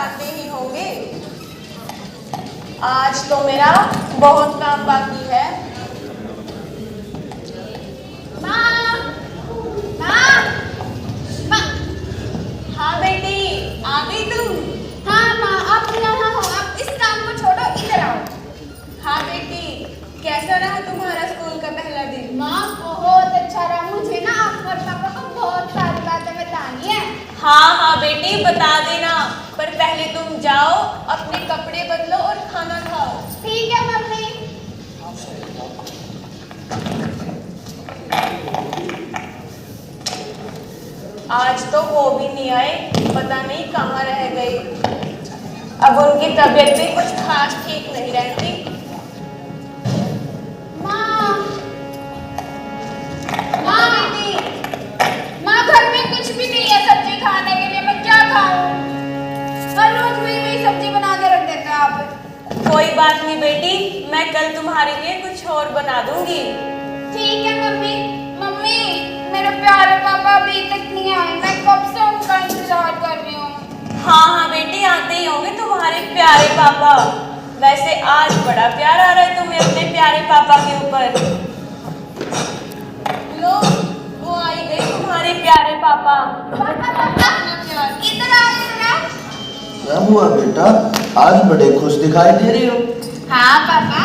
बताते ही होंगे। आज तो मेरा बहुत काम बाकी है। माँ, माँ, माँ। हाँ बेटी, आ गई तुम? हाँ माँ, आप यहाँ हो, आप इस काम को छोड़ो, इधर आओ। हाँ बेटी, कैसा रहा तुम्हारा स्कूल का पहला दिन? माँ बहुत अच्छा रहा। मुझे ना आप और पापा को बहुत सारी बातें बतानी है। हाँ हाँ बेटी, बता देना, पर पहले तुम जाओ, अपने कपड़े बदलो और खाना खाओ। ठीक है मम्मी। आज तो वो भी नहीं आए, पता नहीं कहाँ रह गए। अब उनकी तबीयत भी कुछ खास ठीक नहीं रहती। माँ, माँ बेटी, माँ घर में कुछ भी नहीं है सब्जी खाने के लिए, मैं क्या खाऊं? हर रोज वही सब्जी बना के रख देते हो आप। कोई बात नहीं बेटी, मैं कल तुम्हारे लिए कुछ और बना दूंगी। ठीक है मम्मी। मम्मी, मेरे प्यारे पापा अभी तक नहीं आए, मैं कब से उनका इंतजार कर रही हूँ। हाँ हाँ बेटी, आते ही होंगे तुम्हारे प्यारे पापा। वैसे आज बड़ा प्यार आ रहा है तुम्हें अपने प्यारे पापा के ऊपर। लो, वो आई गई तुम्हारे प्यारे पापा। इधर आओ, इधर आओ। क्या हुआ बेटा, आज बड़े खुश दिखाई दे रही हो? हाँ पापा।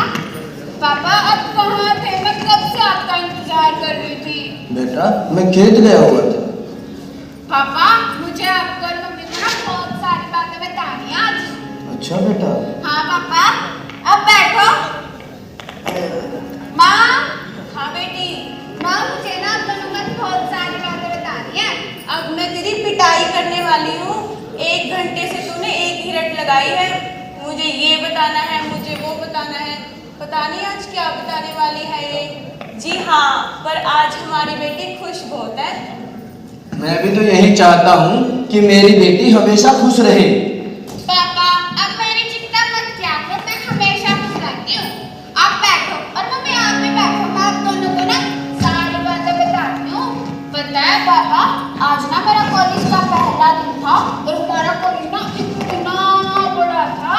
पापा अब कहाँ थे? मैं कब से आपका इंतजार कर रही थी। बेटा मैं खेत गया हुआ था। पापा मुझे आपको और मम्मी को ना बहुत सारी बातें बतानी है आज। अच्छा बेटा। हाँ पापा, अब बैठो। माँ। हाँ बेटी। माँ मुझे ना आप दोनों को बहुत सारी बातें बतानी है। अब मैं तेरी पिटाई करने वाली हूँ। 1 घंटे से तूने एक ही रट लगाई है, मुझे ये बताना है, मुझे वो बताना है। पता नहीं आज क्या बताने वाली है ये। जी हाँ, पर आज हमारी बेटी खुश बहुत है। मैं भी तो यही चाहता हूँ कि मेरी बेटी हमेशा खुश रहे। पापा अब मेरी चिंता मत किया करो, मैं हमेशा खुश रहती हूँ। आप बैठो और मम्मी आप भी बैठो, मैं आप दोनों को ना सारी बातें बताती हूँ। पता है पापा, आज ना मेरा कॉलेज का पहला दिन था और हमारा कॉलेज ना इतना बड़ा था।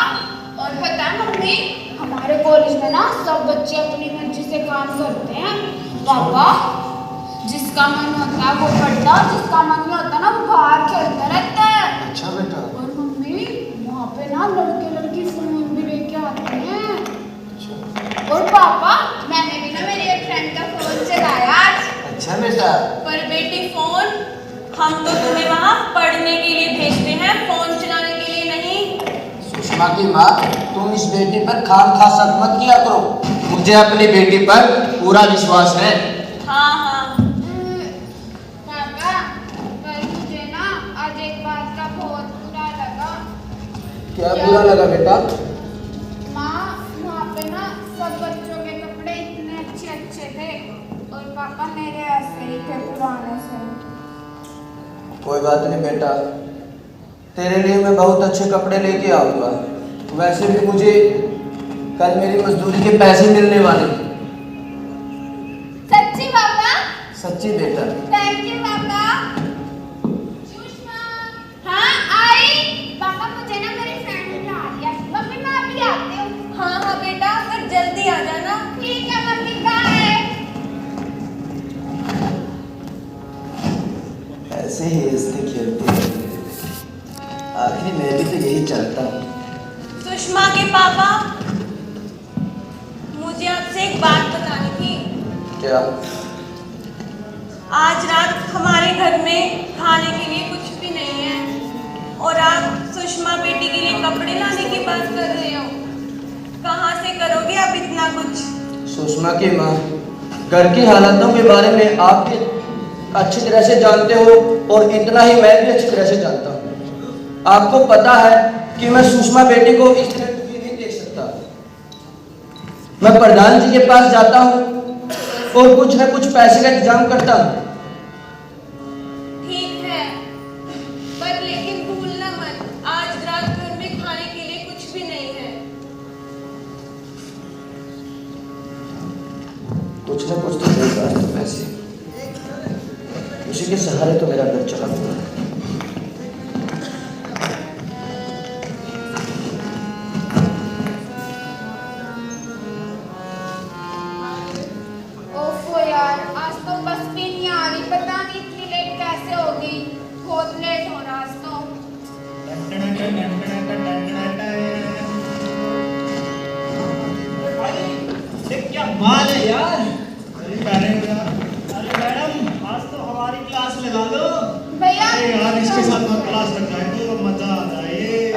और पता है मम्मी, हमारे कॉलेज में ना सब बच्चे अपनी मर्जी से काम करते हैं। पापा जिसका मन होता है वो पढ़ता है, जिसका मन नहीं होता ना वो बाहर खेलता रहता है। अच्छा बेटा। और मम्मी वहाँ पे ना लड़के लड़की फोन भी लेके आते हैं। अच्छा। और पापा मैंने भी ना मेरी एक फ्रेंड का फोन चलाया आज। अच्छा बेटा। पर बेटी फोन, हम तो तुम्हें वहाँ पढ़ने के लिए भेजते हैं, फोन चलाने के लिए नहीं। सुषमा की माँ, तुम इस बेटी पर खामखा शक मत किया करो। मुझे अपनी बेटी पर पूरा विश्वास है। हाँ हाँ। पापा पर मुझे ना आज एक बात का बहुत बुरा लगा। क्या बुरा लगा बेटा? माँ वहाँ पे ना सब बच्चों के कपड़े इतने अच्छे अच्छे थे और पापा मेरे ऐसे ही थे पुराने से। कोई बात नहीं बेटा, तेरे लिए मैं बहुत अच्छे कपड़े लेके आऊँगा। वैसे भी मुझे कल मेरी मजदूरी के पैसे मिलने वाले हैं। सच्ची पापा? सच्ची बेटा। थैंक यू पापा। सुषमा। हाँ आई। पापा मुझे ना मेरी फ्रेंड ने बुला दिया। मम्मी मैं अभी आती हूँ। हाँ हाँ बेटा, पर जल्दी आ जाना। ठीक है मम्मी, बाय। ऐसे ही हंसते खेलते रहते। आखिर मैं भी तो यही चाहता हूँ। सुषमा के पापा, मुझे आपसे एक बात बतानी थी। क्या? आज रात हमारे घर में खाने के लिए कुछ भी नहीं है और आप सुषमा बेटी के लिए कपड़े लाने की बात कर रहे हो। कहाँ से करोगे आप इतना कुछ? सुषमा की माँ, घर की हालातों के बारे में आप भी अच्छी तरह से जानते हो और इतना ही मैं भी अच्छी तरह से जानता हूँ। आपको पता है कि मैं सुषमा बेटी को इस तरह दुखी नहीं देख सकता। मैं प्रधान जी के पास जाता हूँ और कुछ न कुछ पैसे का इंतजाम करता हूँ। ठीक है, पर लेकिन भूलना मत, आज रात घर में खाने के लिए कुछ भी नहीं है। कुछ न कुछ तो मेरे पास तो पैसे, उसी के सहारे तो मेरा घर चला हुआ है।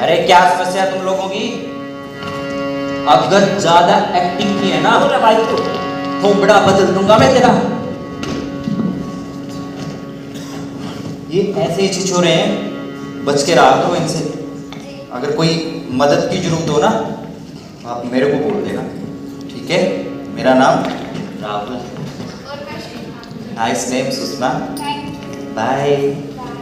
अरे क्या समस्या है तुम लोगों की? अगर ज्यादा एक्टिंग की है ना भाई तो बड़ा बदल दूंगा मैं तेरा। ये ऐसे ही छिछोरे हैं, बच के रहा करो इनसे। अगर कोई मदद की जरूरत हो ना आप मेरे को बोल देना, ठीक है? मेरा नाम राहुल। और मैं श्रीमान। Nice name Sushma. Thank you. Bye. Bye.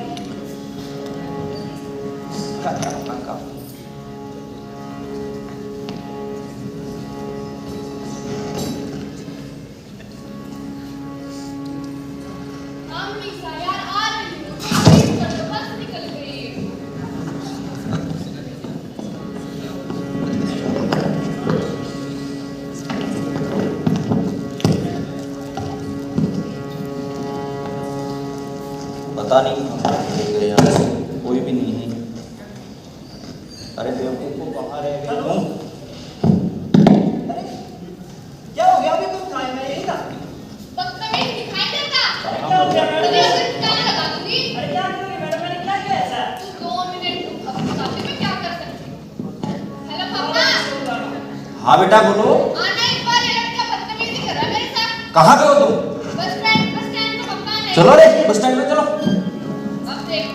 यार आ रही हूँ, बस निकल गई। पता नहीं यहाँ से कोई भी नहीं है। अरे बेवकूफ को कहाँ रह गए तुम? अरे क्या हो गया? अभी तुम कहाँ है? मैं यही था। बदतमीज दिखाई देता। क्या हो गया मैडम? तुम्हें अगर ठिकाना लगा दूंगी। अरे क्या करोगे मैडम? मैंने क्या किया ऐसा? तू 2 मिनट रुक, अब बताती मैं क्या कर सकती हूँ। हेलो पापा। हाँ बेटा बोलो। आना एक बार, ये लड़का बदतमीजी कर रहा है मेरे साथ। कहाँ पे हो तुम? बस स्टैंड पे पापा ने। चलो रे बस स्टैंड में चलो। अब देख,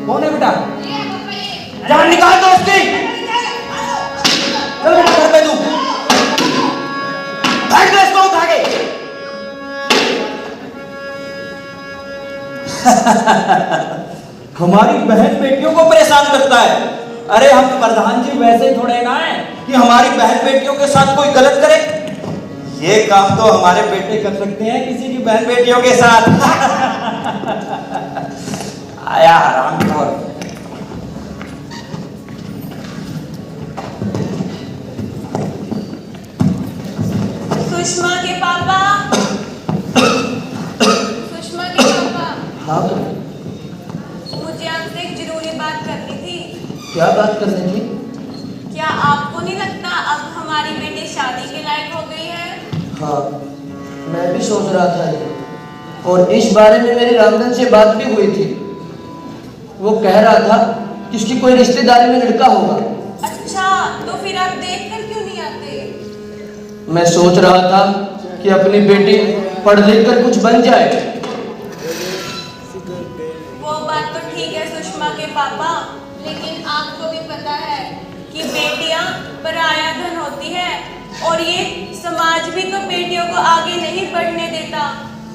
कौन है बेटा? ये है पापा ये। जान निकाल दो उसकी। चल बेटा घर पे तू बैठ दे इसको उठा के। हमारी बहन बेटियों को परेशान करता है। अरे हम प्रधान जी वैसे ही थोड़े ना है कि हमारी बहन बेटियों के साथ कोई गलत करे। ये काम तो हमारे बेटे कर सकते हैं किसी की बहन बेटियों के साथ। आया हरामखोर। सुषमा के पापा। सुषमा के पापा, हाँ मुझे आपसे एक जरूरी बात करनी थी। क्या बात करनी थी? क्या आपको नहीं लगता अब हमारी बेटी शादी के लायक हो गई है? हाँ मैं भी सोच रहा था ये, और इस बारे में मेरी रामधन से बात भी हुई थी। वो कह रहा था कि उसकी कोई रिश्तेदारी में लड़का होगा। अच्छा, तो फिर आप देख कर क्यों नहीं आते? मैं सोच रहा था कि अपनी बेटी पढ़ लिख कर कुछ बन जाए। वो बात तो ठीक है सुषमा के पापा, लेकिन आपको भी पता है कि बेटियां पराया धन होती है और ये समाज भी तो बेटियों को आगे नहीं बढ़ने देता।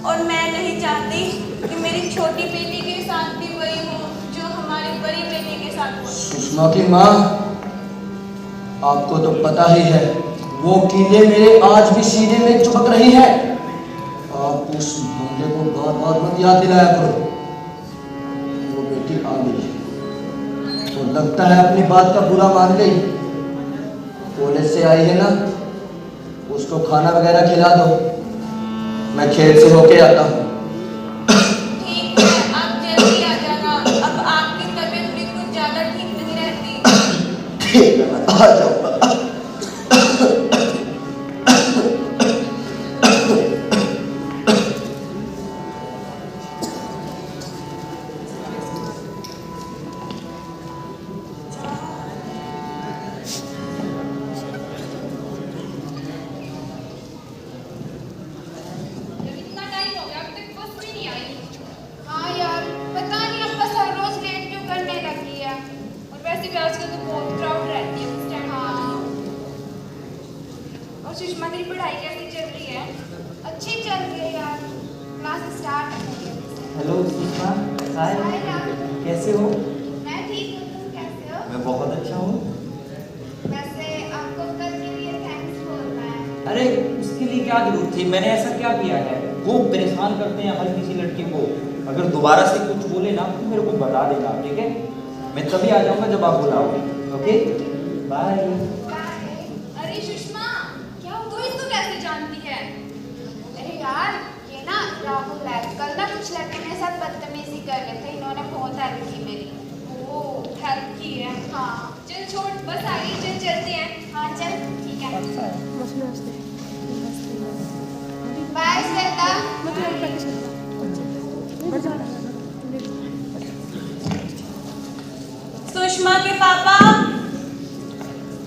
और मैं नहीं चाहती कि मेरी छोटी बेटी के साथ भी वही हो जो हमारी बड़ी बेटी के साथ हो। सुषमा की माँ, आपको तो पता ही है वो कीले मेरे आज भी सीने में चुभक रही है। आप उस हमले को बार बार मत याद दिलाया करो। वो बेटी आ गई तो लगता है अपनी बात का बुरा मान गई। कॉलेज से आई है ना, उसको खाना वगैरह खिला दो, मैं खेत से होके आता हूँ। ठीक है, आप जल्दी आ जाना। अब आपकी तबीयत भी कुछ ज्यादा ठीक नहीं रहती। ठीक है, मैं आ जाऊँगा। इतना टाइम हो गया, अब तक बस भी नहीं आई। हाँ यार, पता नहीं अब बस हर रोज लेट क्यों करने लगी है। और वैसे भी आजकल तो बहुत क्राउड रहती है उस टाइम। हाँ। और सुषमा तेरी पढ़ाई कैसी चल रही है? अच्छी चल रही है यार, क्लास स्टार्ट हो गई है। हेलो सुषमा। हाय यार। कैसे हो? मैं ठीक हूँ, तुम कैसे हो? मैं बहुत अच्छा हूँ। वैसे आपको कल के लिए थैंक्स बोलना है। अरे उसके लिए क्या जरूरत थी? मैंने ऐसा क्या किया है? वो परेशान करते हैं हर किसी लड़के को। अगर दोबारा से कुछ बोले ना तो मेरे को बता देना, ठीक है? मैं तभी आ जाऊंगा जब आप बुलाओगे। Okay bye. अरे सुषमा, क्या तू इसको कैसे जानती है? अरे यार, ये ना राहुल है। कल ना कुछ लड़के मेरे साथ बदतमीजी कर रहे थे, इन्होंने बहुत हेल्प की मेरी। ओह, हेल्प की है? हाँ। चल छोड़, बस आगे चल चलते हैं। हाँ चल, ठीक है। बाय श्वेता। सुषमा के पापा,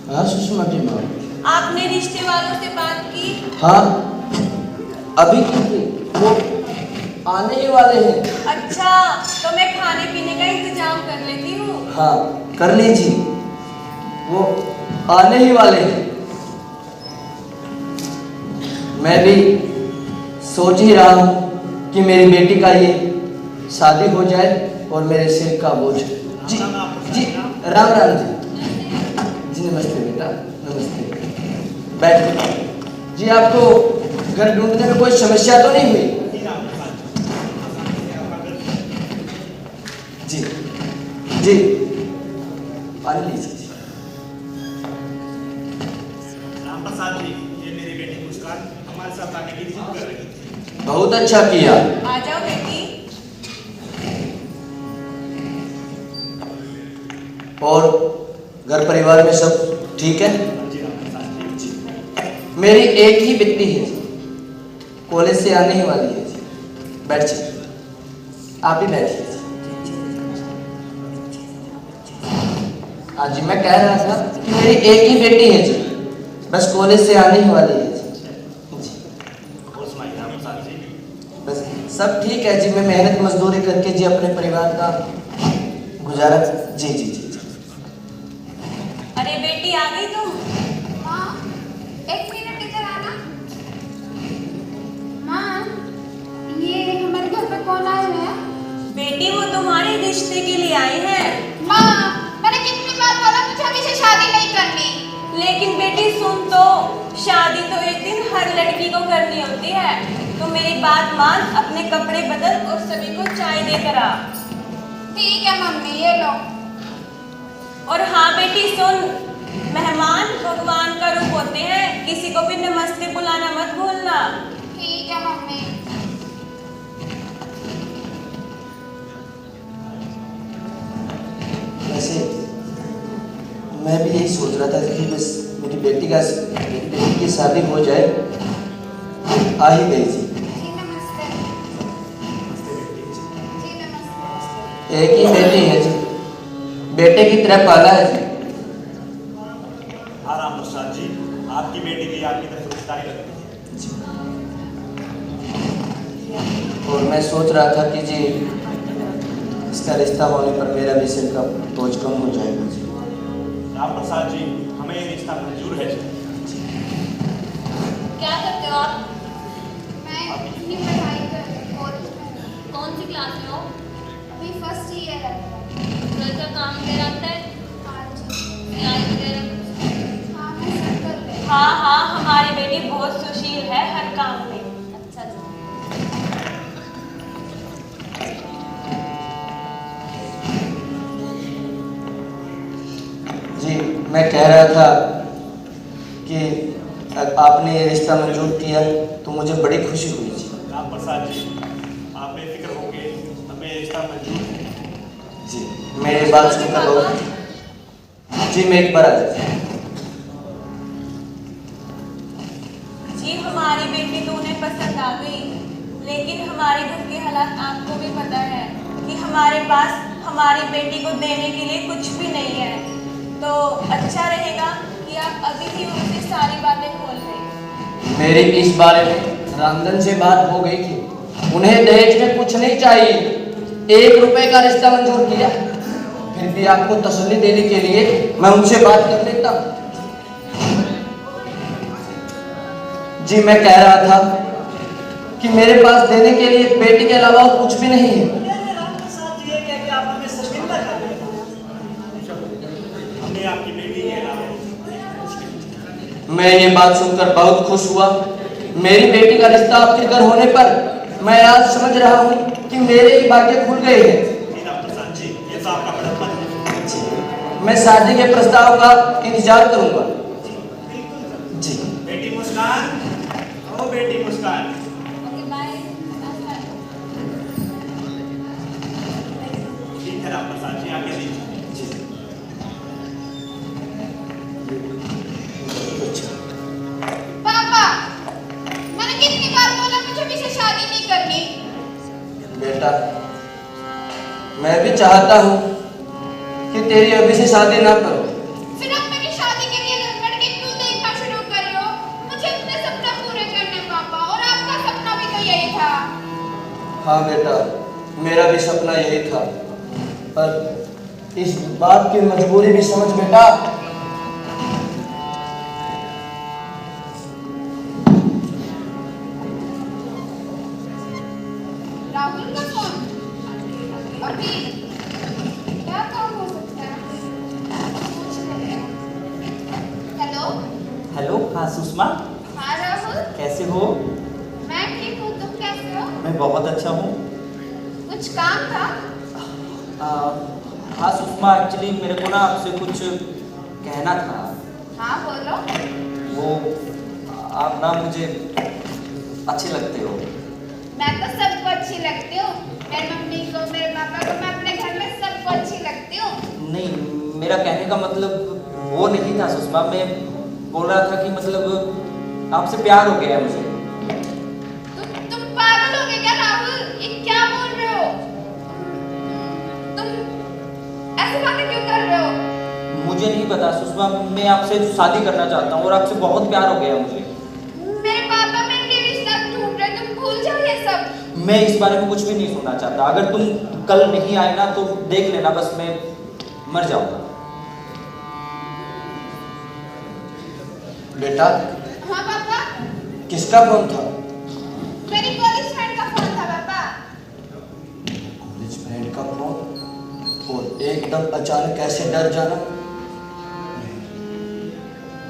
हाँ सुषमा की माँ। आपने रिश्ते वालों से बात की? हाँ अभी की थी, वो आने ही वाले हैं। अच्छा, तो मैं खाने पीने का इंतजाम कर लेती हूँ। हाँ कर लीजिए, वो आने ही वाले हैं। मैं भी सोच ही रहा हूँ कि मेरी बेटी का ये शादी हो जाए और मेरे सिर का बोझ। जी जी राम राम जी। जी नमस्ते बेटा, नमस्ते। बैठ जी। आपको घर ढूंढने में कोई समस्या तो नहीं हुई? जी जी पानी लीजिए। राम प्रसाद जी, ये मेरी बेटी मुस्कान हमारे साथ आने की जिद कर रही थी। बहुत अच्छा किया। आ जाओ बेटी। और घर परिवार में सब ठीक है? जी राम प्रसाद जी। मेरी एक ही बेटी है, कॉलेज से आने ही वाली है। बैठिए, आप ही बैठिए। हाँ जी, मैं कह रहा था कि मेरी एक ही बेटी है जी, बस कॉलेज से आने ही वाली है जी। और सुनाइए राम प्रसाद जी। बस सब ठीक है जी। मैं मेहनत मजदूरी करके जी अपने परिवार का गुजारा। जी जी जी। अरे बेटी, आ गई तुम? माँ, एक मिनट इधर आना। माँ, ये हमारे घर पे कौन आए हैं? बेटी, वो तुम्हारे रिश्ते के लिए आए हैं। माँ, मैंने कितनी बार बोला मुझे अभी से शादी नहीं करनी। लेकिन बेटी सुन तो, शादी तो एक दिन हर लड़की को करनी होती है। तो मेरी बात मान, अपने कपड़े बदल और सभी को चाय देकर आ। ठीक है मम्मी, ये लो। और हाँ बेटी सुन, मेहमान भगवान का रूप होते हैं, किसी को भी नमस्ते बुलाना मत भूलना। ठीक है मम्मी। वैसे मैं भी यही सोच रहा था कि बस मेरी बेटी की शादी हो जाए। आ ही गई जी। जी नमस्ते। जी नमस्ते। एक ही बेटी है जी, बेटे की तरह पाला है जी। हाँ राम प्रसाद जी, आपकी बेटी भी आपकी तरफ रिश्तेदारी लगती है। और मैं सोच रहा था कि जी इसका रिश्ता होने पर मेरा भी सिर का बोझ कम हो जाएगा जी। राम प्रसाद जी, हमें ये रिश्ता मंजूर है जी। क्या करते हो आप? मैं अपनी पढ़ाई कर कॉलेज में। कौन सी क्लास में हो? अभी फर्स्ट ईयर है। घर का काम वगैरह आता है? आज सिलाई वगैरह? हाँ मैं सब कर रही हूँ। हाँ हाँ, हमारी बेटी बहुत सुशील है हर काम में। अच्छा जी। जी मैं कह रहा था कि आपने ये रिश्ता मंजूर किया तो मुझे बड़ी खुशी हुई जी। राम प्रसाद जी, आप बेफिक्र होंगे, हमें ये रिश्ता मंजूर है। जी मेरी बात सुनकर बहुत। जी मैं एक बार आ जाता हूँ। जी हमारी बेटी तो उन्हें पसंद आ गई, लेकिन हमारे घर के हालात आपको भी पता है कि हमारे पास हमारी बेटी को देने के लिए कुछ भी नहीं है। तो अच्छा रहेगा कि आप अभी ही उनसे सारी बातें खोल दें। मेरी इस बारे में रामधन से बात हो गई थी, उन्हें दहेज में कुछ नहीं चाहिए, 1 रुपए का रिश्ता मंजूर किया। फिर भी आपको तसल्ली देने के लिए मैं उनसे बात कर लेता हूँ। जी मैं कह रहा था कि मेरे पास देने के लिए बेटी के अलावा और कुछ भी नहीं है। राम प्रसाद जी, ये कह के आप हमें शर्मिंदा कर रहे हैं। हमने आपकी बेटी के अलावा मैं ये बात सुनकर बहुत खुश हुआ। मेरी बेटी का रिश्ता आपके घर होने पर मैं आज समझ रहा हूँ कि मेरे ही भाग्य खुल गए हैं। जी राम प्रसाद जी, ये तो आपका बड़प्पन है। मैं शादी के प्रस्ताव का इंतजार करूंगा। जी बेटी मुस्कान, ओ बेटी मुस्कान। Okay bye. ठीक है राम प्रसाद जी, आगे दीजिए। पापा, मैंने कितनी बार बोला मुझे अभी से शादी नहीं करनी। बेटा, मैं भी चाहता हूँ कि तेरी अभी से शादी ना करो। फिर अब मेरी शादी के लिए लड़के क्यों देखना शुरू कर रहे हो? मुझे अपने सपना पूरे करने पापा, और आपका सपना भी तो यही था। हाँ बेटा, मेरा भी सपना यही था, पर इस बात की मजबूरी भी समझ बेटा। राहुल का फोन अभी क्या काम हो सकता है? पूछ लेते हैं। हेलो। हेलो, हाँ सुषमा, हाँ राहुल, कैसे हो? मैं ठीक हूँ, तुम कैसे हो? मैं बहुत अच्छा हूँ। कुछ काम था? हाँ सुषमा, एक्चुअली मेरे को ना आपसे कुछ कहना था। हाँ बोलो। वो आप ना मुझे अच्छे लगते हो। मैं तो सबको अच्छी लगती हूँ, मेरी मम्मी को, मेरे पापा को, मैं अपने घर में सबको अच्छी लगती हूँ। नहीं, मेरा कहने का मतलब वो नहीं था सुषमा, मैं बोल रहा था कि मतलब आपसे प्यार हो गया है मुझे। तुम पागल हो गए क्या राहुल? ये क्या बोल रहे हो? तुम ऐसी बातें क्यों कर रहे हो? मुझे नहीं पता सुषमा, मैं आपसे शादी करना चाहता हूँ और आपसे बहुत प्यार हो गया है मुझे। मेरे पापा मेरे लिए रिश्ता ढूंढ रहे, तुम भूल जाओ ये सब। मैं इस बारे में कुछ भी नहीं सुनना चाहता। अगर तुम कल नहीं आए ना तो देख लेना, बस मैं मर जाऊंगा। बेटा, हाँ पापा, किसका फोन था? मेरी कॉलेज फ्रेंड का फोन था पापा। कॉलेज फ्रेंड का फोन, और एकदम अचानक ऐसे डर जाना।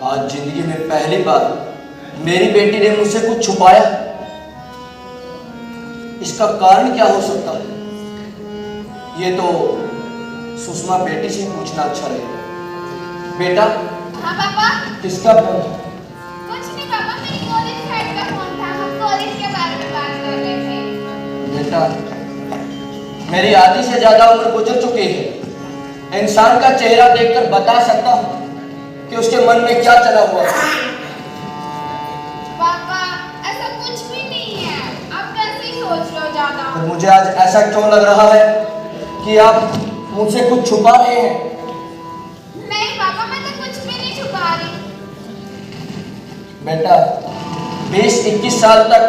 आज जिंदगी में पहली बार मेरी बेटी ने मुझसे कुछ छुपाया। इसका कारण क्या हो सकता है? ये तो सुषमा बेटी से पूछना अच्छा रहेगा। बेटा, हाँ पापा। किसका फोन था? कुछ नहीं पापा, मेरी कॉलेज फ्रेंड का फोन था, हम कॉलेज के बारे में बात कर रहे थे। बेटा, मेरी आधी से ज्यादा उम्र गुजर चुकी है। इंसान का चेहरा देखकर बता सकता हूं कि उसके मन में क्या चला हुआ है। पापा ऐसा कुछ भी नहीं है, आप कैसे ही सोच रहे हो ज्यादा। तो मुझे आज ऐसा क्यों लग रहा है कि आप मुझसे कुछ छुपा रहे हैं? नहीं पापा, मैं तो कुछ भी नहीं छुपा रही। बेटा, 20-21 साल तक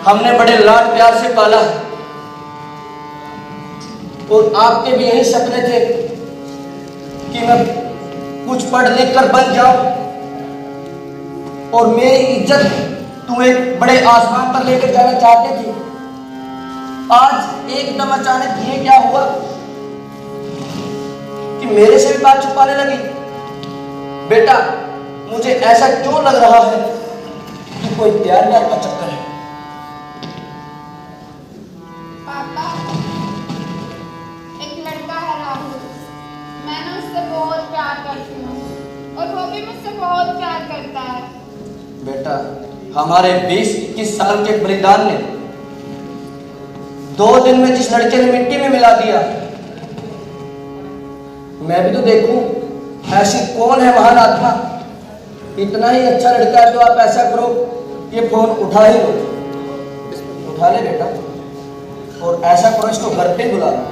हमने बड़े लाड प्यार से पाला है, और आपके भी यही सपने थे कि मैं कुछ पढ़ लिख कर बन जाऊं और मेरी इज्जत तू एक बड़े आसमान पर लेकर जाना चाहते थे। आज एकदम अचानक ये क्या हुआ कि मेरे से भी बात छुपाने लगी? बेटा, मुझे ऐसा क्यों लग रहा है कि कोई प्यार व्यार का चक्कर है? पापा, एक लड़का है राहुल, मैं ना उससे बहुत प्यार करती हूँ और वो भी मुझसे बहुत प्यार करता है। बेटा, हमारे 20-21 साल के बलिदान ने 2 दिन में जिस लड़के ने मिट्टी में मिला दिया, मैं भी तो देखूं ऐसी कौन है महान आत्मा। इतना ही अच्छा लड़का है तो आप ऐसा करो, ये फोन उठा ही लो, उठा ले बेटा, और ऐसा करो इसको घर पे बुला लो।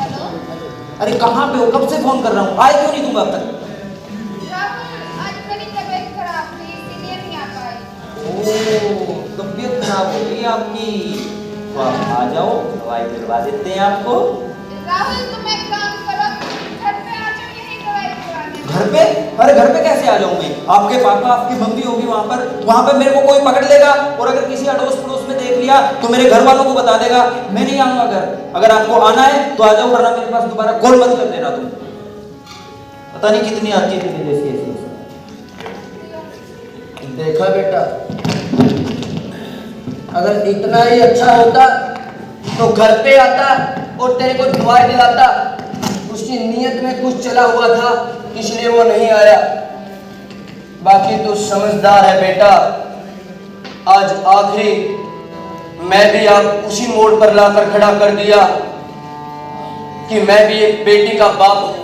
हेलो अरे कहाँ पे हो? कब से फोन कर रहा हूँ, आए क्यों नहीं तुम अब तक? राहुल, आज मेरी तबीयत खराब थी इसीलिए नहीं आ पाई। ओह, तबीयत खराब हो गई आपकी, तो आप आ जाओ, दवाई दिलवा देते हैं आपको। राहुल तुम एक काम करो, घर पे आ जाओ, यही दवाई दिलवाने। घर पे? अरे घर पे कैसे आ जाऊं मैं? आपके पापा आपकी मम्मी होगी वहां पर मेरे को कोई पकड़ लेगा, और अगर किसी अड़ोस पड़ोस में देख लिया तो मेरे घर वालों को बता देगा। मैं नहीं आऊंगा घर। अगर आपको आना है तो आ जाओ, वरना मेरे पास दोबारा कॉल मत कर देना तुम। पता नहीं कितनी आती थी जैसी ऐसी। देखा बेटा, अगर इतना ही अच्छा होता तो घर पे आता और तेरे को दुआएं दिलाता। उसकी नीयत में कुछ चला हुआ था इसलिए वो नहीं आया। बाकी तो समझदार है बेटा। आज आखिरी मैं भी आप उसी मोड़ पर लाकर खड़ा कर दिया कि मैं भी एक बेटी का बाप हूं।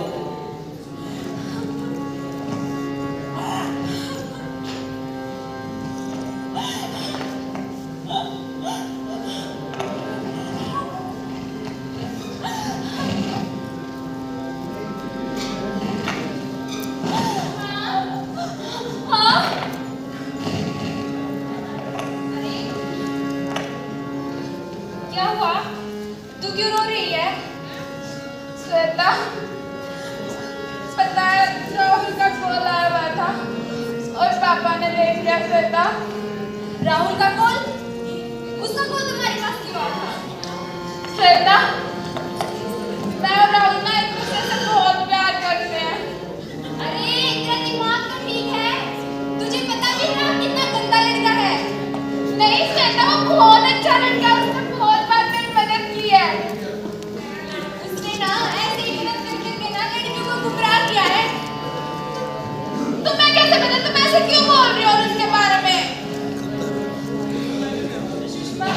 श्वेता, राहुल का कॉल? उसका कॉल तुम्हारे पास क्यों आया? श्वेता, मैं और राहुल ना एक दूसरे से बहुत प्यार करते हैं। अरे तेरा दिमाग तो ठीक है, तुझे पता भी है ना कितना गंदा लड़का है। नहीं श्वेता, वो बहुत अच्छा लड़का है, उसने बहुत बार मेरी मदद की है। उसने ना ऐसे ही मदद करके ना लड़कियों को गुमराह किया है। तुम्हें कैसे पता? तुम ऐसे क्यों बोल रही हो उसके बारे में? सुषमा,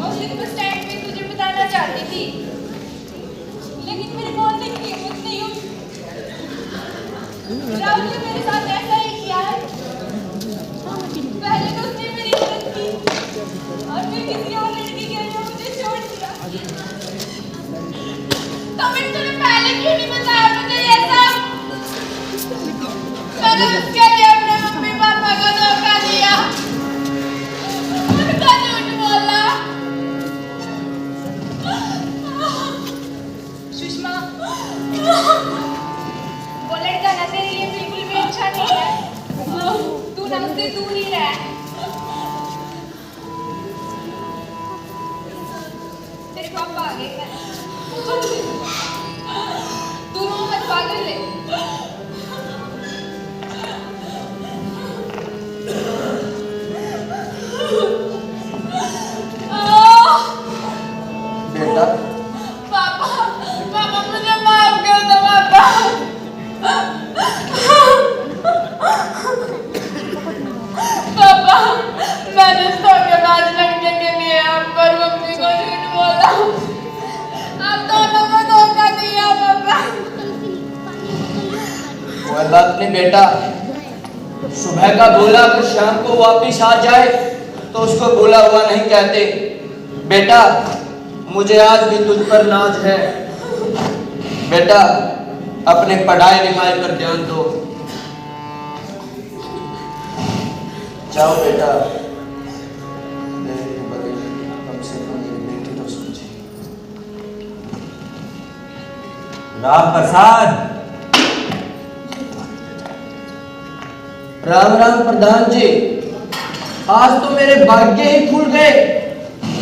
उस दिन बस स्टैंड पे तुझे बताना चाहती थी, लेकिन मेरे बोलने की हिम्मत नहीं हुई। राहुल ने मेरे साथ ऐसा ही किया है। पहले तो उसने मेरी मदद की और फिर किसी और लड़की के लिए मुझे छोड़ दिया। तुमने पहले क्यों नहीं बताया मुझे ये सब? मैंने उसके लिए अपने मम्मी पापा को धोखा दिया, उनका झूठ बोला। सुषमा, वो लड़का ना तेरे लिए बिल्कुल भी अच्छा नहीं है। तू ना उससे दूर ही रह। तेरे पापा आ गए हैं। तू रो मत पागल है। बेटा, पापा, पापा मुझे माफ कर दो पापा। पापा, मैंने धोखेबाज लड़के के लिए आपको और मम्मी को झूठ बोला। आप दोनों को धोखा दिया पापा। कोई बात नहीं बेटा, सुबह का बोला अगर शाम को वापिस आ जाए तो उसको बोला हुआ नहीं कहते। बेटा, मुझे आज भी तुझ पर नाज है। बेटा, अपने पढ़ाई लिखाई पर ध्यान दो। जाओ बेटा, मेरे बगैर कम से कम मेरी बेटी तो समझे। राम प्रसाद, राम राम प्रधान जी। आज तो मेरे भाग्य ही खुल गए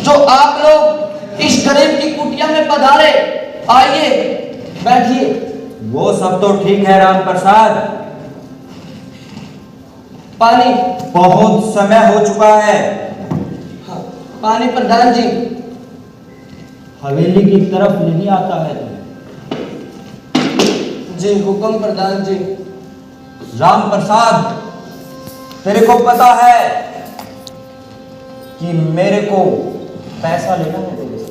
जो आप लोग इस गरीब की कुटिया में पधारे। आइए बैठिए। वो सब तो ठीक है राम प्रसाद, पानी। बहुत समय हो चुका है। हाँ, पानी प्रधान जी। हवेली की तरफ नहीं आता है तू? जी हुक्म प्रधान जी। राम प्रसाद, तेरे को पता है कि मेरे को पैसा लेना है तेरे से,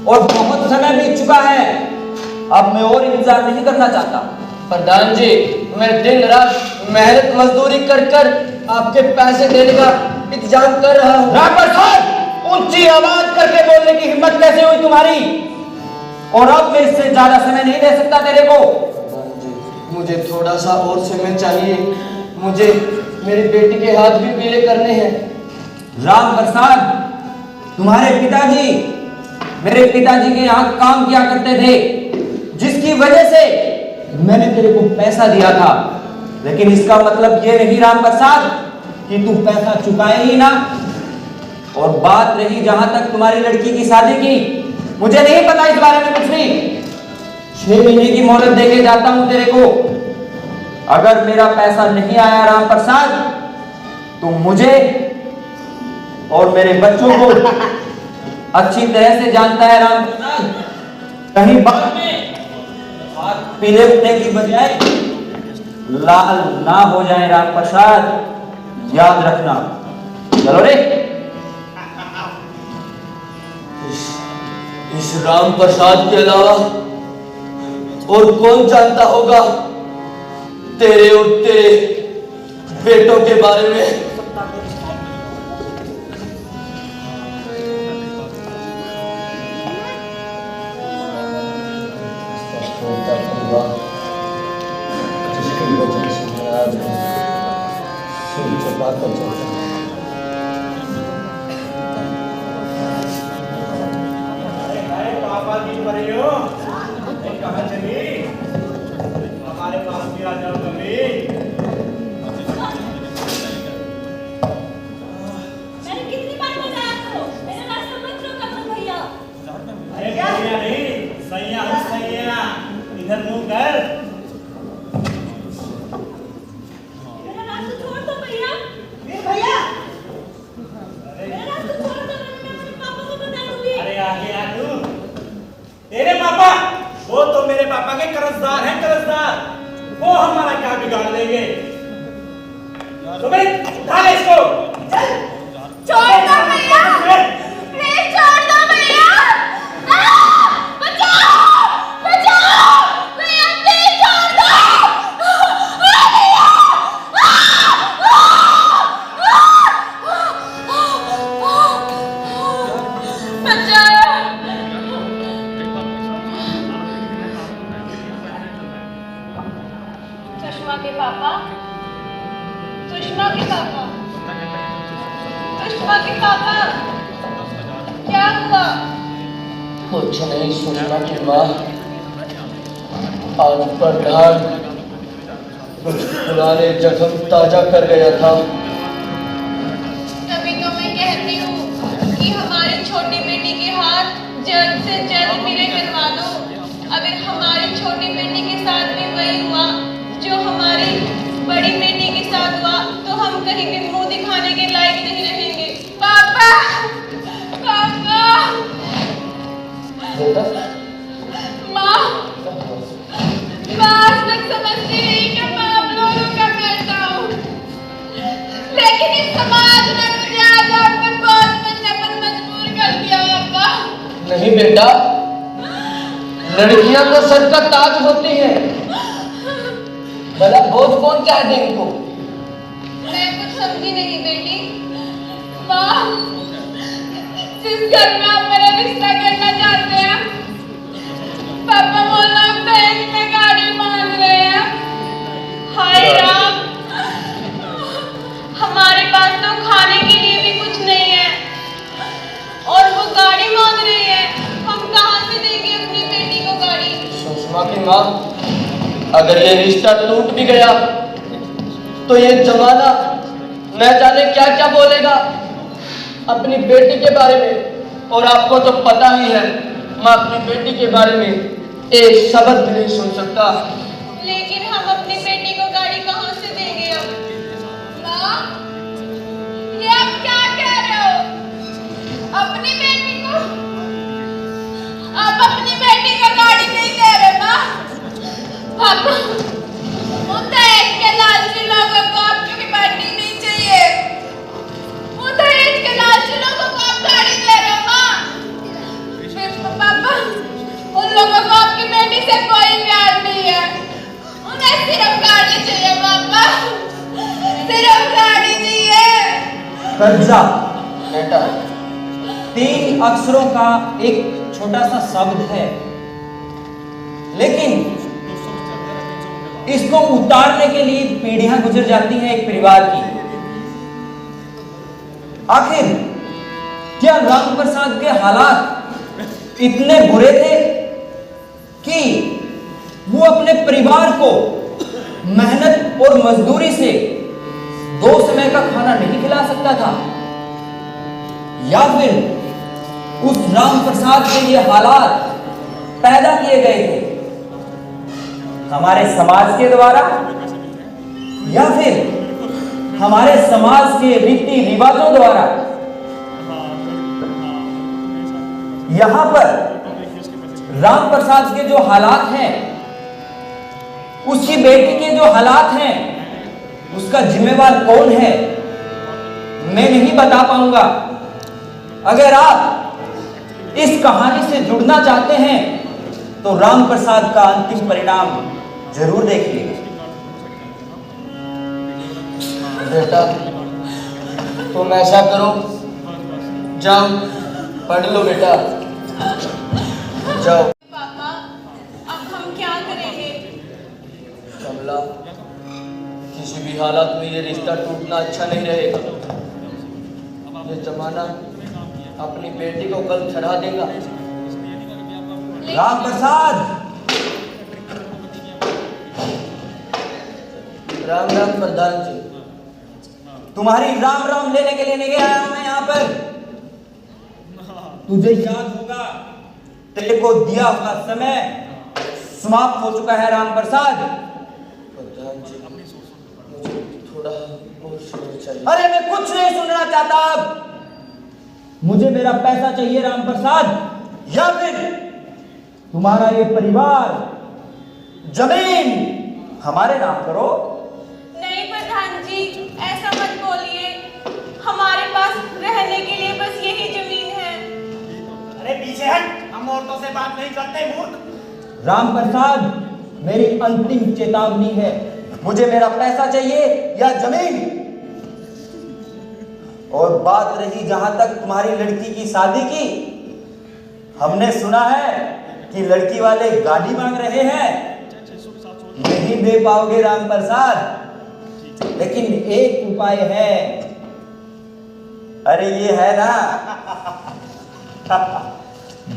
और बहुत समय बीत चुका है। अब मैं और इंतजार नहीं करना चाहता। प्रधान जी, मैं दिन रात मेहनत मजदूरी कर कर आपके पैसे देने का इंतजाम कर रहा हूँ। राम प्रसाद, ऊंची आवाज करके बोलने की हिम्मत कैसे हुई तुम्हारी? और अब मैं इससे ज्यादा समय नहीं दे सकता तेरे को। प्रधान जी, मुझे थोड़ा सा और समय चाहिए। मुझे मेरी बेटी के हाथ भी पीले करने हैं। राम प्रसाद, तुम्हारे पिताजी मेरे पिताजी के यहाँ काम किया करते थे, जिसकी वजह से मैंने तेरे को पैसा दिया था। लेकिन इसका मतलब ये नहीं राम प्रसाद कि तू पैसा चुकाए ही ना। और बात रही जहां तक तुम्हारी लड़की की शादी की, मुझे नहीं पता इस बारे में कुछ भी। 6 महीने की मोहलत देके जाता हूं तेरे को। अगर मेरा पैसा नहीं आया राम प्रसाद, तो मुझे और मेरे बच्चों को अच्छी तरह से जानता है राम प्रसाद। कहीं बाद में हाथ पीले उठने की बजाय लाल ना हो जाए राम प्रसाद, याद रखना। चलो रे। इस राम प्रसाद के अलावा और कौन जानता होगा तेरे और तेरे बेटों के बारे में? पापा की परियों कहाँ चली? हमारे पास भी आ जाओ कभी। सैया इधर मुंह कर। मेरा रास्ता छोड़ दो भैया। भैया मेरा रास्ता छोड़ दो, मैं अपने पापा को बता दूंगी। अरे आगे आ तू। तेरे पापा वो तो मेरे पापा के कर्जदार हैं, कर्जदार। वो हमारा क्या बिगाड़ लेंगे। तो भाई उठा ले इसको। चल छोड़ दो भैया, प्लीज छोड़ दो भैया। बचाओ बचाओ भैया, प्लीज छोड़ दो भैया। सुषमा के पापा, सुषमा के पापा, सुषमा के पापा, क्या हुआ? कुछ नहीं सुषमा की माँ, आज प्रधान कुछ पुराने जख्म ताजा कर गया था। तभी तो मैं कहती हूँ कि हमारी छोटी बेटी के हाथ जल्द से जल्द मेरे करवा दो। अगर हमारी छोटी बेटी के साथ भी वही हुआ जो हमारी बड़ी बेटी के साथ हुआ, तो हम कहीं भी मुंह दिखाने के लायक नहीं रहेंगे। पापा पापा, बेटा माँ आज तक समझती रही कि मैं आप लोगों का बेटा हूँ, लेकिन इस समाज ने मुझे आज आपको बहुत बनने पर मजबूर कर दिया। पापा नहीं बेटा, लड़कियां तो सर का ताज होती हैं। भला बोझ कौन कह दे इनको? मैं कुछ समझी नहीं बेटी। माँ, जिस घर में आप मेरा रिश्ता करना चाहते हैं, पापा वो लोग दहेज में गाड़ी मांग रहे हैं। हाय राम, हमारे पास तो खाने के लिए भी कुछ नहीं है और वो गाड़ी मांग रहे हैं। हम कहाँ से देंगे अपनी बेटी को गाड़ी? सुषमा की माँ, अगर ये रिश्ता टूट भी गया तो ये जमाना न जाने क्या क्या बोलेगा अपनी बेटी के बारे में। और आपको तो पता ही है, मैं अपनी बेटी के बारे में एक शब्द भी नहीं सुन सकता। लेकिन हम अपनी बेटी को गाड़ी कहाँ से देंगे अब? माँ, ये आप क्या कह रहे हो? अपनी बेटी को आप अपनी बेटी को गाड़ी नहीं दे रहे माँ? पापा, उन दहेज के लालची लोगों को आपकी गाड़ी नहीं चाहिए। उन दहेज के लालची लोगों को आप गाड़ी दे रहे हो माँ? पापा, उन लोगों को आपकी बेटी से कोई प्यार नहीं है, उन्हें सिर्फ गाड़ी चाहिए। पापा, सिर्फ गाड़ी चाहिए। कर्जा बेटा 3 अक्षरों का एक छोटा सा शब्द है, लेकिन इसको उतारने के लिए पीढ़ियां गुजर जाती हैं एक परिवार की। आखिर क्या राम प्रसाद के हालात इतने बुरे थे कि वो अपने परिवार को मेहनत और मजदूरी से 2 समय का खाना नहीं खिला सकता था? या फिर उस राम प्रसाद के ये हालात पैदा किए गए थे हमारे समाज के द्वारा, या फिर हमारे समाज के रीति रिवाजों द्वारा? यहां पर राम प्रसाद के जो हालात हैं, उसकी बेटी के जो हालात हैं, उसका जिम्मेवार कौन है मैं नहीं बता पाऊंगा। अगर आप इस कहानी से जुड़ना चाहते हैं तो राम प्रसाद का अंतिम परिणाम जरूर देखिएगा। बेटा तुम ऐसा करो, जाओ पढ़ लो बेटा, जाओ। पापा, अब हम क्या करेंगे? कमला, किसी भी हालत में ये रिश्ता टूटना अच्छा नहीं रहेगा। ये जमाना अपनी बेटी को कल चढ़ा देगा। राम प्रसाद, राम राम प्रधान जी। तुम्हारी राम राम लेने के लिए नहीं आया हूं मैं यहाँ पर। तुझे याद होगा, तेरे को दिया हुआ समय समाप्त हो चुका है राम प्रसाद। प्रधान जी, मुझे थोड़ा और समय चाहिए। अरे मैं कुछ नहीं सुनना चाहता अब। मुझे मेरा पैसा चाहिए राम प्रसाद, या फिर तुम्हारा ये परिवार, जमीन हमारे नाम करो। नहीं प्रधान जी, ऐसा मत बोलिए। हमारे पास रहने के लिए बस यही जमीन है। अरे पीछे हट, हम औरतों से बात नहीं करते मूर्ख। राम प्रसाद, मेरी अंतिम चेतावनी है, मुझे मेरा पैसा चाहिए या जमीन। और बात रही जहां तक तुम्हारी लड़की की शादी की, हमने सुना है कि लड़की वाले गाड़ी मांग रहे हैं। नहीं दे पाओगे राम प्रसाद, लेकिन एक उपाय है। अरे ये है ना,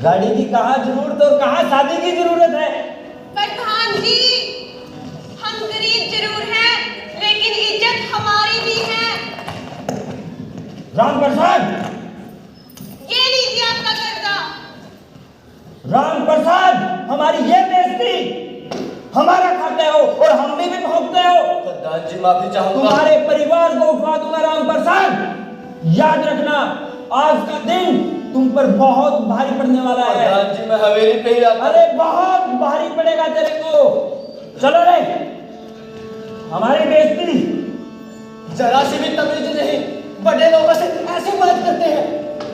गाड़ी की कहाँ जरूरत और कहाँ शादी की जरूरत है। प्रधान जी, हम गरीब जरूर हैं, लेकिन इज्जत हमारी भी है। राम प्रसाद, ये लीजिए आपका कर्जा। राम प्रसाद, हमारी ये बेइज्जती, हमारा खाते हो और हम भी भोगते हो। प्रधान जी माफी चाहूंगा। तुम्हारे परिवार को उठवा दूंगा राम प्रसाद। याद रखना, आज का दिन तुम पर बहुत भारी पड़ने वाला है। प्रधान जी, मैं हवेली पे ही आता हूं। अरे बहुत भारी पड़ेगा तेरे को। चलो रे, हमारी बेइज्जती। जरा सी भी तमीज नहीं, बड़े लोगों से ऐसी बात करते हैं।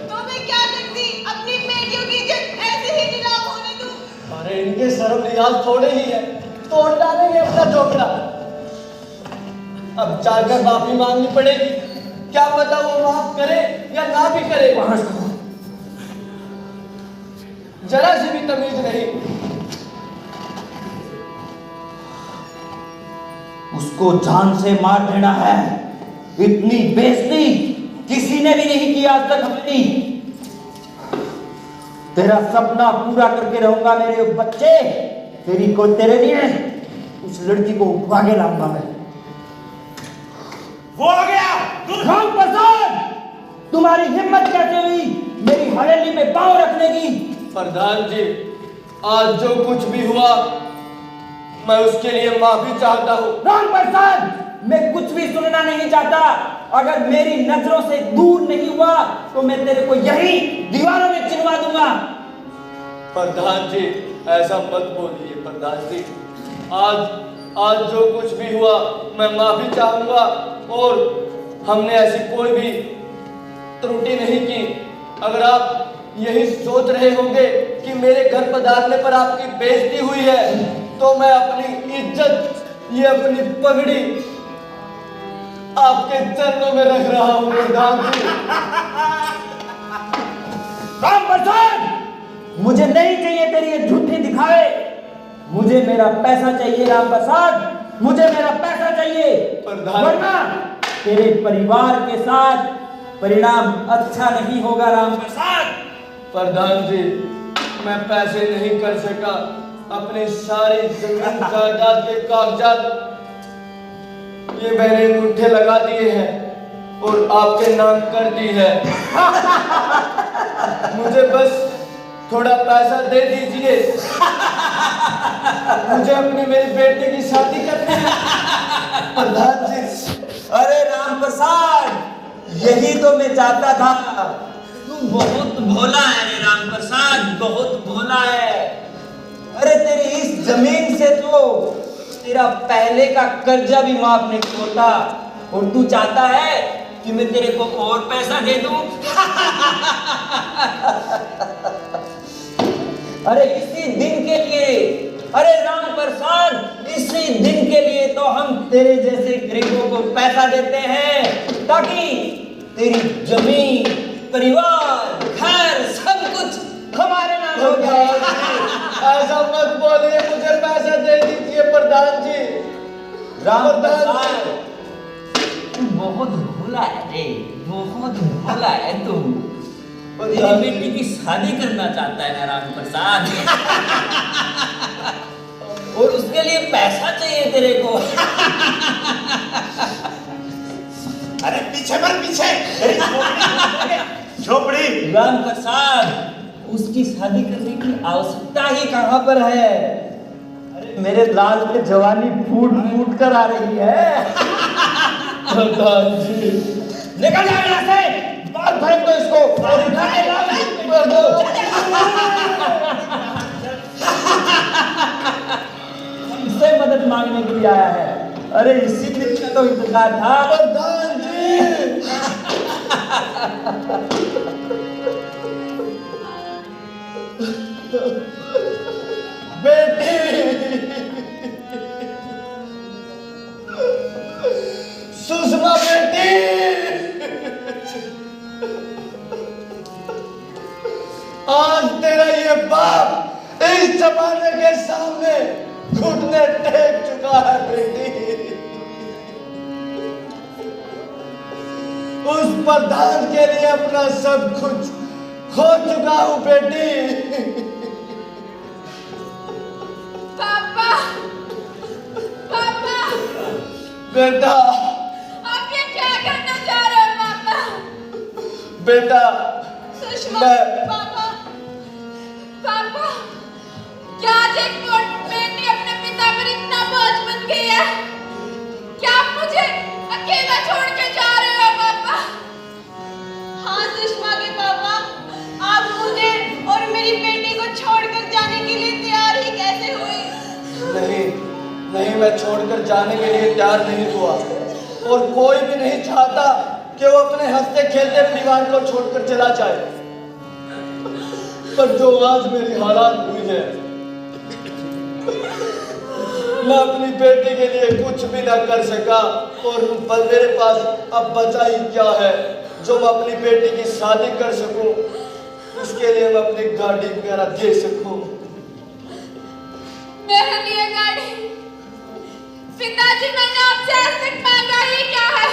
तो मैं क्या करती, अपनी बेटियों की इज्जत ऐसे ही नीलाम होने दूं? अरे इनके शर्म लिहाज थोड़े ही है, तोड़ डालेंगे अपना झोपड़ा। अब जाकर माफी मांगनी पड़ेगी, क्या पता वो माफ करे या ना भी करे। जरा सी भी तमीज नहीं। उसको जान से मार देना है। इतनी बेइज्जती किसी ने भी नहीं की आज तक हमारी। तेरा सपना पूरा करके रहूंगा मेरे बच्चे। तेरे लिए उस लड़की को उठवा के लाऊंगा मैं। वो आ गया। राम प्रसाद, तुम्हारी हिम्मत कैसे हुई मेरी हवेली में पांव रखने की? प्रधान जी, आज जो कुछ भी हुआ मैं उसके लिए माफी चाहता हूँ। राम प्रसाद, मैं कुछ भी सुनना नहीं चाहता। अगर मेरी नजरों से दूर नहीं हुआ तो मैं तेरे को यही दीवारों में चिनवा दूंगा। प्रधान जी, ऐसा मत बोलिए प्रधान जी। आज जो कुछ भी हुआ मैं माफी चाहूंगा, और हमने ऐसी कोई भी त्रुटि नहीं की। अगर आप यही सोच रहे होंगे कि मेरे घर पधारने पर आपकी बेइज्जती हुई है, तो मैं अपनी इज्जत, ये अपनी पगड़ी आपके चरणों में रख रहा हूं प्रधान जी। राम प्रसाद, मुझे नहीं चाहिए तेरी ये झूठी दिखावे। मुझे मेरा पैसा चाहिए राम प्रसाद, मुझे मेरा पैसा चाहिए। वरना तेरे परिवार के साथ परिणाम अच्छा नहीं होगा राम प्रसाद। प्रधान जी, मैं पैसे नहीं कर सका। अपनी सारी जमीन जायदाद के कागजात ये मैंने अंगूठे लगा दिए हैं और आपके नाम कर दी है। मुझे बस थोड़ा पैसा दे दीजिए, मुझे अपनी मेरी बेटे की शादी करनी है प्रधान जी। अरे राम प्रसाद, यही तो मैं चाहता था। तू बहुत भोला है रे राम प्रसाद, बहुत भोला है। अरे तेरी इस जमीन से तो तेरा पहले का कर्जा भी माफ नहीं होता, और तू चाहता है कि मैं तेरे को और पैसा दे दूं। अरे इसी दिन के लिए, अरे राम प्रसाद, इसी दिन के लिए तो हम तेरे जैसे गरीबों को पैसा देते हैं, ताकि तेरी जमीन, परिवार, घर सब कुछ हमारे नाम हो जाए। ऐसा मत बोलिए, मुझे पैसा दे दीजिए प्रधान जी। राम प्रसाद, तू बहुत भोला है रे, बहुत भोला है तू। तेरी बेटी की शादी करना चाहता है ना राम प्रसाद, और उसके लिए पैसा चाहिए तेरे को। अरे पीछे मत, पीछे झोपड़ी। राम प्रसाद, उसकी शादी करने की आवश्यकता ही कहां पर है? मेरे लाल पे जवानी फूट फूट कर आ रही है। प्रधान जी, निकल जाओ यहाँ से, बाल फेंक दो इसको और उठा के लाओ इसको दो। हमसे मदद मांगने के लिए आया है। अरे इसी दिन का तो इंतजार था। प्रधान जी, बेटी, सुषमा बेटी, आज तेरा ये बाप इस जमाने के सामने घुटने टेक चुका है बेटी। उस प्रधान के लिए अपना सब कुछ खो चुका हूं बेटी। पापा, पापा, बेटा, आप ये क्या करना चाह रहे हो पापा? बेटा, सुषमा, मैं- पापा, पापा, क्या आज एक बेटी अपने पिता पर इतना बोझ बन गई है? क्या आप मुझे अकेला छोड़ के जा रहे हो पापा? हाँ सुषमा के पापा, आप मुझे और मेरी बेटी को छोड़कर जाने के लिए तैयार ही कैसे हुए? नहीं नहीं, मैं छोड़कर जाने के लिए तैयार नहीं हुआ और कोई भी नहीं चाहता कि वो अपने हंसते खेलते परिवार को छोड़कर चला जाए। पर जो आज मेरी हालात हुई है, मैं अपनी बेटी के लिए कुछ भी ना कर सका और मेरे पास अब बचा ही क्या है जो मैं अपनी बेटी की शादी कर सकूं, उसके लिए मैं अपनी गाड़ी वगैरह दे सकूं। मेरे लिए गाड़ी? पिताजी, मैंने आपसे ऐसे मांगा ही क्या है?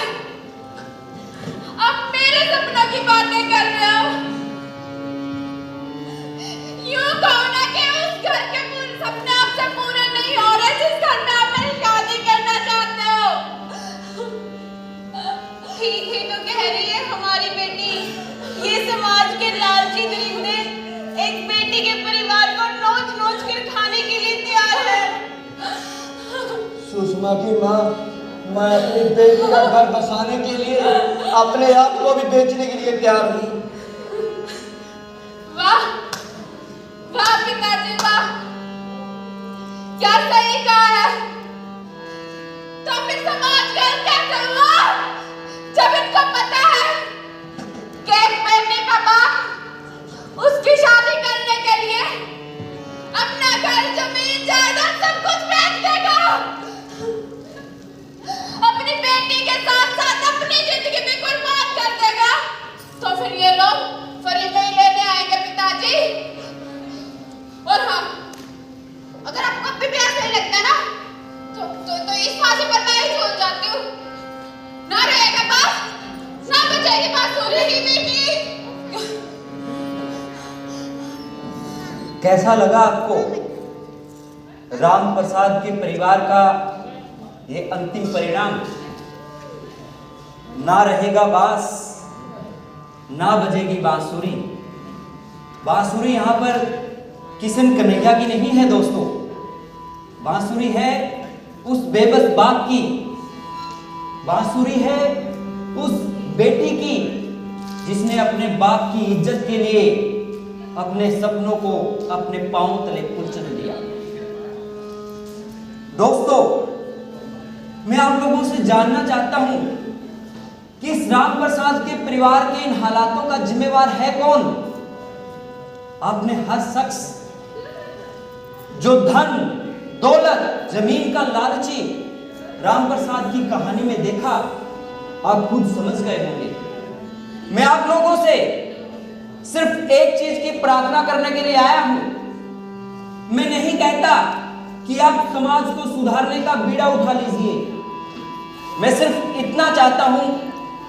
आप मेरे सपनों की बातें कर रहे हो। यूं कहो ना कि उस घर के पूरे सपने आपसे पूरे नहीं हो रहे जिस घर में आप मेरी शादी करना चाहते हो। ठीक ही तो कह रही है हमारी बेटी। ये समाज के लालची दरिंदे एक बेटी के परिवार को नोच नोच कर खाने के लिए तैयार है। सुषमा की माँ, मैं अपनी बेटी का घर बसाने के लिए अपने आप को भी बेचने के लिए तैयार हूँ। वाह, वाह पिताजी, वाह, क्या सही कहा है। तो फिर समाज का कैसे हुआ जब इनको पता है कि एक बेटे का बाप उसकी शादी करने के लिए अपना घर, जमीन, जायदाद सब कुछ बेच देगा, अपनी बेटी के साथ साथ अपनी जिंदगी भी कुर्बान कर देगा, तो फिर ये लोग फ्री में ही लेने आएंगे पिताजी। और हाँ, अगर आपको अभी भी ऐसा ही लगता है ना, तो इस फांसी पर मैं ही झूल जाती हूँ। ना रहेगा बाप, ना बचेगी बांसुरी की बेटी। कैसा लगा आपको राम प्रसाद के परिवार का ये अंतिम परिणाम? ना रहेगा बांस, ना बजेगी बांसुरी। बांसुरी यहाँ पर किशन कन्हैया की नहीं है दोस्तों, बांसुरी है उस बेबस बाप की, बांसुरी है उस बेटी की जिसने अपने बाप की इज्जत के लिए अपने सपनों को अपने पांव तले कुचल दिया। दोस्तों, मैं आप लोगों से जानना चाहता हूं कि इस राम प्रसाद के परिवार के इन हालातों का जिम्मेवार है कौन? आपने हर शख्स जो धन, दौलत, जमीन का लालची राम प्रसाद की कहानी में देखा, आप खुद समझ गए होंगे। मैं आप लोगों से सिर्फ एक चीज की प्रार्थना करने के लिए आया हूं। मैं नहीं कहता कि आप समाज को सुधारने का बीड़ा उठा लीजिए, मैं सिर्फ इतना चाहता हूं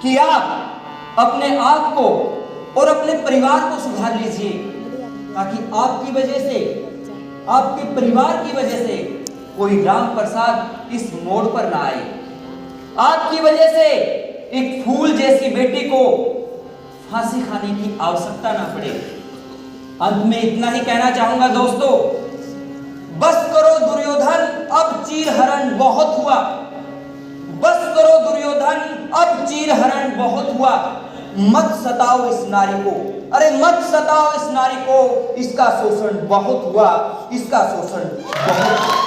कि आप अपने आप को और अपने परिवार को सुधार लीजिए, ताकि आपकी वजह से, आपके परिवार की वजह से कोई राम प्रसाद इस मोड़ पर ना आए, आपकी वजह से एक फूल जैसी बेटी को फांसी खाने की आवश्यकता ना पड़े। अंत में इतना ही कहना चाहूंगा दोस्तों, बस करो दुर्योधन, चीर हरण बहुत हुआ। बस करो दुर्योधन, अब चीर हरण बहुत हुआ। मत सताओ इस नारी को, अरे मत सताओ इस नारी को, इसका शोषण बहुत हुआ, इसका शोषण बहुत हुआ।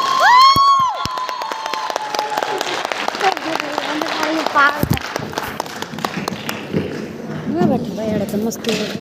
बैठ मस्ती